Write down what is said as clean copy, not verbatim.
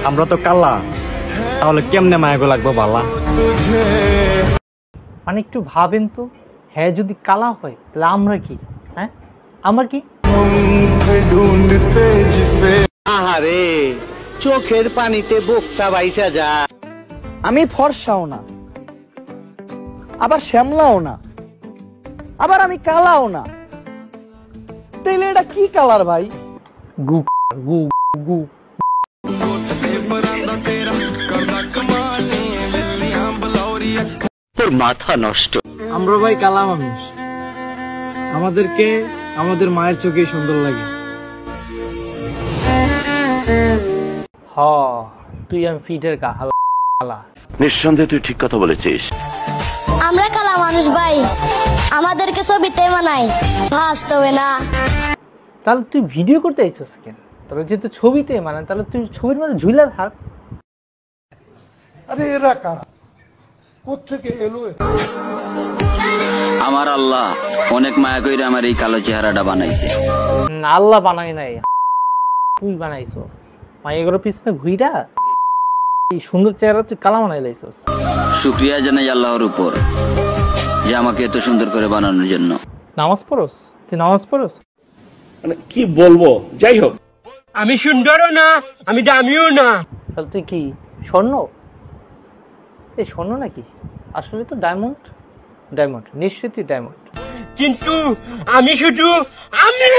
আমরা তো কালা, তাহলে কেমনে মায়াগো লাগবো বালা? মানে একটু ভাবেন তো, হ্যাঁ যদি কালা হয় তাহলে আমরা কি? হ্যাঁ আমার কি? আহারে চোখের পানিতে বোকটা বাইসা যা। আমি ফর্সাও না, আবার শ্যামলাও না, আবার আমি কালাও না, তাইলে এটা কি কালার ভাই? গু গু গু। তোর মাথা নষ্ট। আমরা ভাই কালা মানুষ, আমাদেরকে আমাদের মায়ের চোখে সুন্দর লাগে। হ তুই আমি ফিটের কালা। নিঃসন্দেহে তুই ঠিক কথা বলেছিস। আমরা কালা মানুষ ভাই, আমাদেরকে ছবিতে মানায়, বাস্তবে না। তাহলে তুই ভিডিও করতে আইছিস কেন? তাহলে যেহেতু ছবিতে মানে তাহলে তুই ছবির মধ্যে ঝুলা থাক। আরে এরা কারা, কোত্থেকে এলো? আমার আল্লাহ অনেক মায়া কইরা আমার এই কালো চেহারাটা বানাইছে। আল্লাহ বানাই নাই, তুই বানাইছো। মায়ের পিছনে ঘুইরা এই সুন্দর চেহারা তুই কালা বানাই লাইছস। শুকরিয়া জানাই আল্লাহর উপর যে আমাকে এত সুন্দর করে বানানোর জন্য। নামাজ পড়স? তুই নামাজ পড়স? মানে কি বলবো, যাই হোক। আমি সুন্দরও না, আমি দামিও না। তাহলে তুই কি স্বর্ণ? এই স্বর্ণ নাকি? আসলে তো ডায়মন্ড। ডায়মন্ড নিশ্চয়ই তুই ডায়মন্ড। কিন্তু আমি শুধু আমি